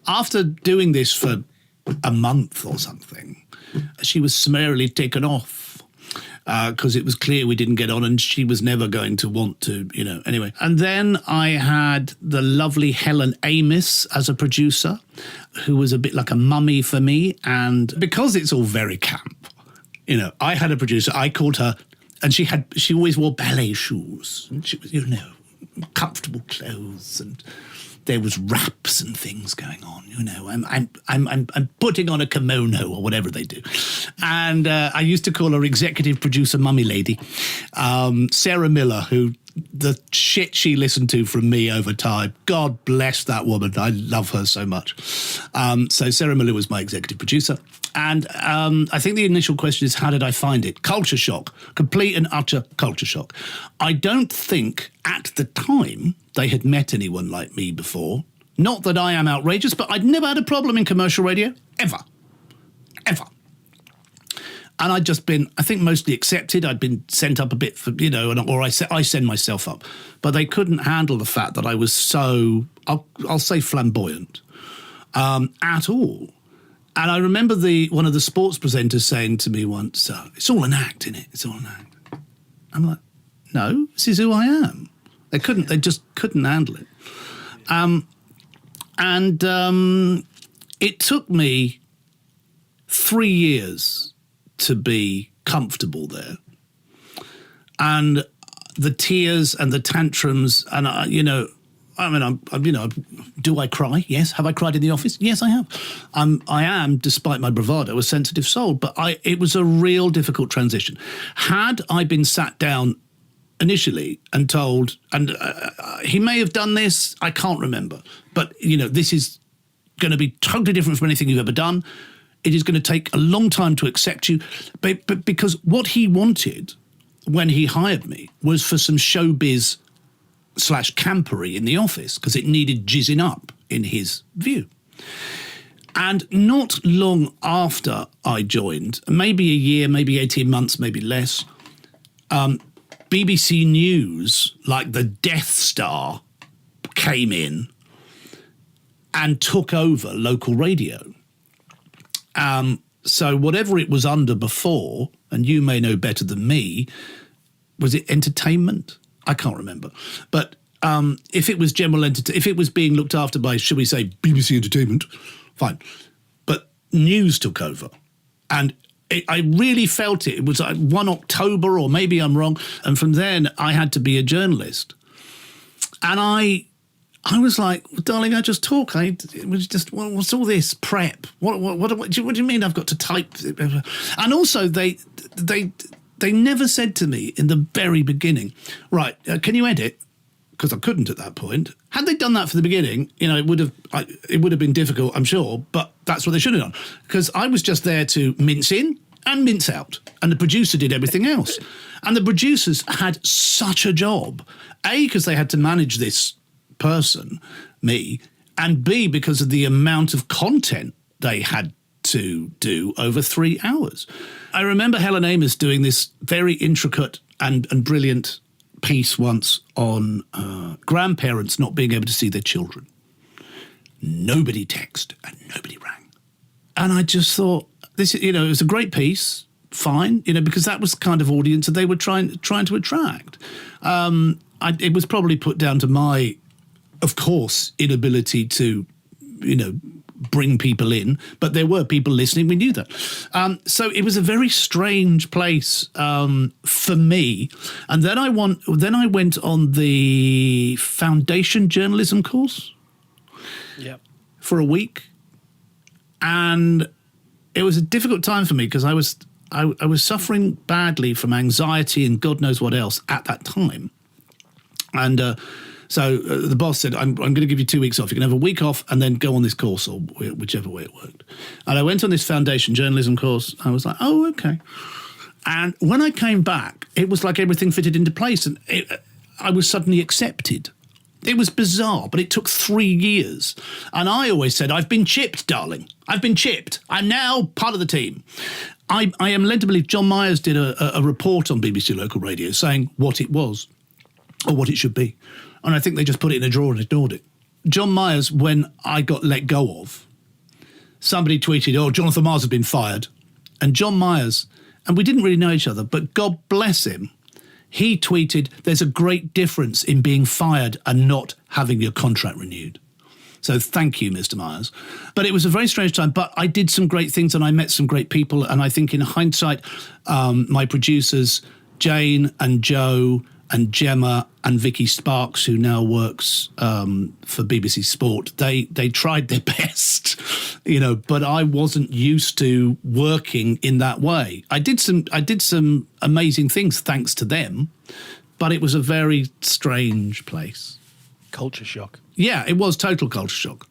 [SPEAKER 5] After doing this for a month or something, she was summarily taken off because it was clear we didn't get on and she was never going to want to, anyway. And then I had the lovely Helen Amos as a producer, who was a bit like a mummy for me. And because it's all very camp, You know, I had a producer, I called her, and she always wore ballet shoes, and she was, you know, comfortable clothes, and there was raps and things going on. You know, I'm putting on a kimono or whatever they do, and I used to call her executive producer, mummy lady, Sarah Miller, who the shit she listened to from me over time. God bless that woman. I love her so much. So Sarah Miller was my executive producer. And I think the initial question is, how did I find it? Culture shock, complete and utter culture shock. I don't think at the time they had met anyone like me before. Not that I am outrageous, but I'd never had a problem in commercial radio, ever. And I'd just been, I think, mostly accepted. I'd been sent up a bit for, you know, or I send myself up. But they couldn't handle the fact that I was so, I'll say flamboyant, at all. And I remember one of the sports presenters saying to me once, it's all an act, innit? It's all an act. I'm like, no, this is who I am. They just couldn't handle it. It took me 3 years to be comfortable there. And the tears and the tantrums, and do I cry? Yes. Have I cried in the office? Yes, I have. I am, despite my bravado, a sensitive soul, but it was a real difficult transition. Had I been sat down initially and told, and he may have done this, I can't remember, but, you know, this is going to be totally different from anything you've ever done. It is going to take a long time to accept you, but because what he wanted when he hired me was for some showbiz /campery in the office, because it needed jizzing up in his view. And not long after I joined, maybe a year, maybe 18 months, maybe less, BBC News, like the Death Star, came in and took over local radio. So whatever it was under before, and you may know better than me, was it entertainment? I can't remember. But if it was if it was being looked after by, should we say, BBC Entertainment, fine. But news took over. And I really felt it. It was like 1 October, or maybe I'm wrong. And from then, I had to be a journalist. And I was like, well, darling, I just talk. It was just, what's all this prep? What do you mean I've got to type? And also, they never said to me in the very beginning, right, can you edit? Because I couldn't at that point. Had they done that from the beginning, you know, it would have been difficult, I'm sure, but that's what they should have done. Because I was just there to mince in and mince out, and the producer did everything else. And the producers had such a job, A, because they had to manage this person, me, and B, because of the amount of content they had to do over 3 hours. I remember Helen Amos doing this very intricate and brilliant piece once on grandparents not being able to see their children. Nobody texted and nobody rang. And I just thought, this, you know, it was a great piece, fine, you know, because that was the kind of audience that they were trying to attract. It was probably put down to my, of course, inability to, you know, bring people in, but there were people listening. We knew that. So it was a very strange place for me. And then I went on the foundation journalism course for a week. And it was a difficult time for me because I was suffering badly from anxiety and God knows what else at that time. And so the boss said, I'm going to give you 2 weeks off. You can have a week off and then go on this course, or whichever way it worked. And I went on this foundation journalism course. I was like, oh, okay. And when I came back, it was like everything fitted into place, and I was suddenly accepted. It was bizarre, but it took 3 years. And I always said, I've been chipped, darling. I've been chipped. I'm now part of the team. I am led to believe John Moyles did a report on BBC Local Radio saying what it was or what it should be. And I think they just put it in a drawer and ignored it. John Moyles, when I got let go of, somebody tweeted, oh, Jonathan Mars has been fired. And John Moyles, and we didn't really know each other, but God bless him, he tweeted, there's a great difference in being fired and not having your contract renewed. So thank you, Mr. Moyles. But it was a very strange time. But I did some great things and I met some great people. And I think in hindsight, my producers, Jane and Joe and Gemma and Vicky Sparks, who now works for BBC Sport, they tried their best, but I wasn't used to working in that way. I did some amazing things thanks to them, but it was a very strange place.
[SPEAKER 4] Culture shock.
[SPEAKER 5] Yeah, it was total culture shock.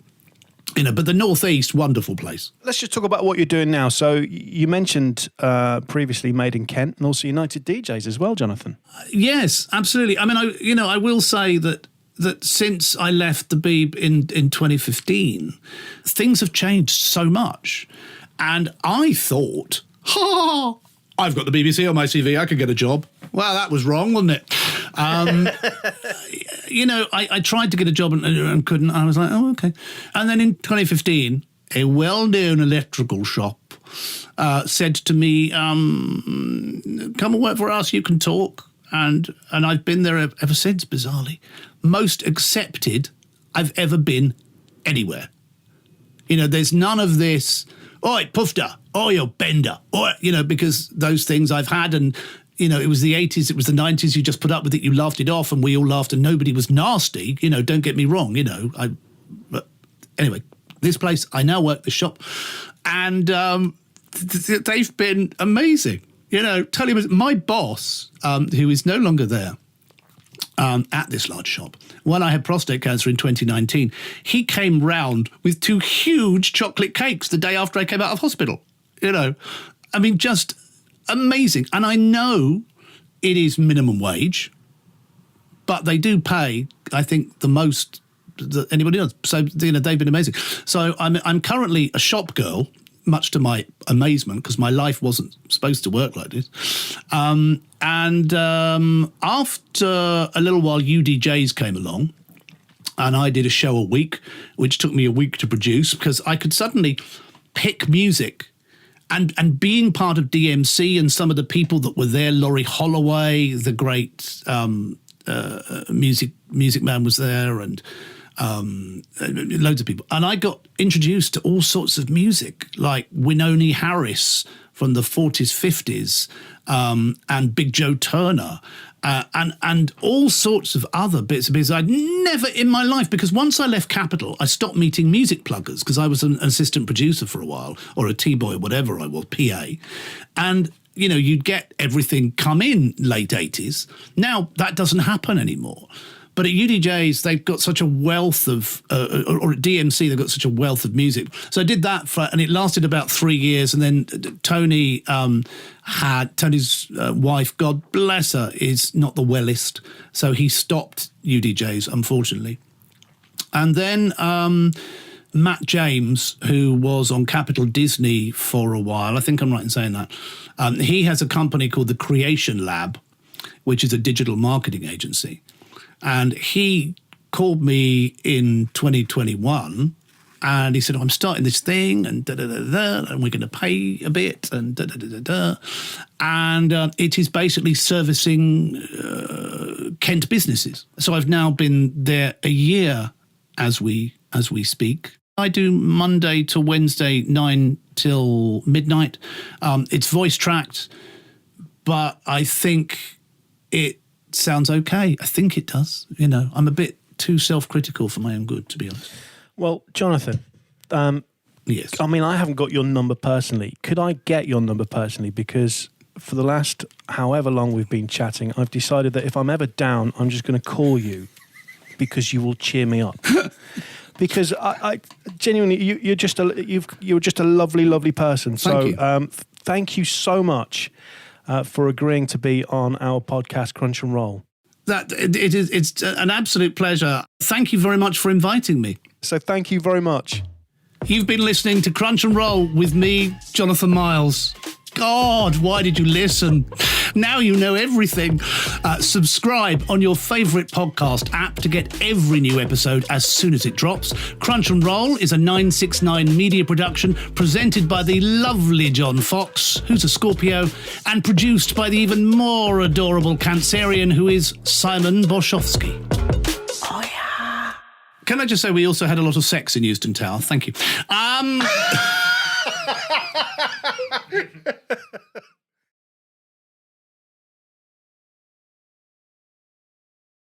[SPEAKER 5] But the Northeast, wonderful place.
[SPEAKER 4] Let's just talk about what you're doing now. So you mentioned previously Made in Kent and also United DJs as well, Jonathan.
[SPEAKER 5] Yes, absolutely. I mean, I will say that since I left the Beeb in 2015, things have changed so much. And I thought, I've got the BBC on my CV, I could get a job. Well, that was wrong, wasn't it? I tried to get a job and couldn't. I was like, oh, okay. And then in 2015, a well-known electrical shop said to me, come and work for us, you can talk. And I've been there ever since, bizarrely. Most accepted I've ever been anywhere. There's none of this, oi, pufter, oi, bender, or, because those things I've had and, it was the 80s, it was the 90s, you just put up with it, you laughed it off and we all laughed and nobody was nasty, don't get me wrong, but anyway, this place, I now work the shop and they've been amazing. Tell you, my boss, who is no longer there at this large shop, when I had prostate cancer in 2019, he came round with 2 huge chocolate cakes the day after I came out of hospital. I mean, just amazing. And I know it is minimum wage, but they do pay, I think, the most that anybody else. So, they've been amazing. So I'm currently a shop girl, much to my amazement, because my life wasn't supposed to work like this. And after a little while, UDJs came along, and I did a show a week, which took me a week to produce, because I could suddenly pick music. And being part of DMC and some of the people that were there, Laurie Holloway, the great music man was there, and loads of people. And I got introduced to all sorts of music, like Wynonie Harris from the 40s, 50s, and Big Joe Turner, and all sorts of other bits and pieces I'd never in my life, because once I left Capitol, I stopped meeting music pluggers because I was an assistant producer for a while, or a T-boy, whatever I was, PA. And, you'd get everything come in late 80s. Now that doesn't happen anymore. But at UDJs, they've got such a wealth of, or at DMC, they've got such a wealth of music. So I did that and it lasted about 3 years. And then Tony's wife, God bless her, is not the wellest. So he stopped UDJs, unfortunately. And then Matt James, who was on Capital Disney for a while, I think I'm right in saying that, he has a company called the Creation Lab, which is a digital marketing agency. And he called me in 2021 and he said, I'm starting this thing and and we're going to pay a bit and And it is basically servicing Kent businesses. So I've now been there a year as we speak. I do Monday to Wednesday, 9 till midnight. It's voice tracked, but I think it sounds okay. I think it does. I'm a bit too self-critical for my own good, to be honest.
[SPEAKER 4] Well, Jonathan,
[SPEAKER 5] yes.
[SPEAKER 4] I mean, I haven't got your number personally. Could I get your number personally? Because for the last however long we've been chatting, I've decided that if I'm ever down, I'm just going to call you because you will cheer me up. Because I genuinely, you're just a lovely, lovely person. Thank you so much for agreeing to be on our podcast, Crunch and Roll.
[SPEAKER 5] It's an absolute pleasure. Thank you very much for inviting me.
[SPEAKER 4] So thank you very much.
[SPEAKER 5] You've been listening to Crunch and Roll with me, Jonathan Moyles. God, why did you listen? Now you know everything. Subscribe on your favourite podcast app to get every new episode as soon as it drops. Crunch and Roll is a 969 media production presented by the lovely John Fox, who's a Scorpio, and produced by the even more adorable Cancerian, who is Simon Boschowski. Oh, yeah. Can I just say we also had a lot of sex in Euston Tower? Thank you.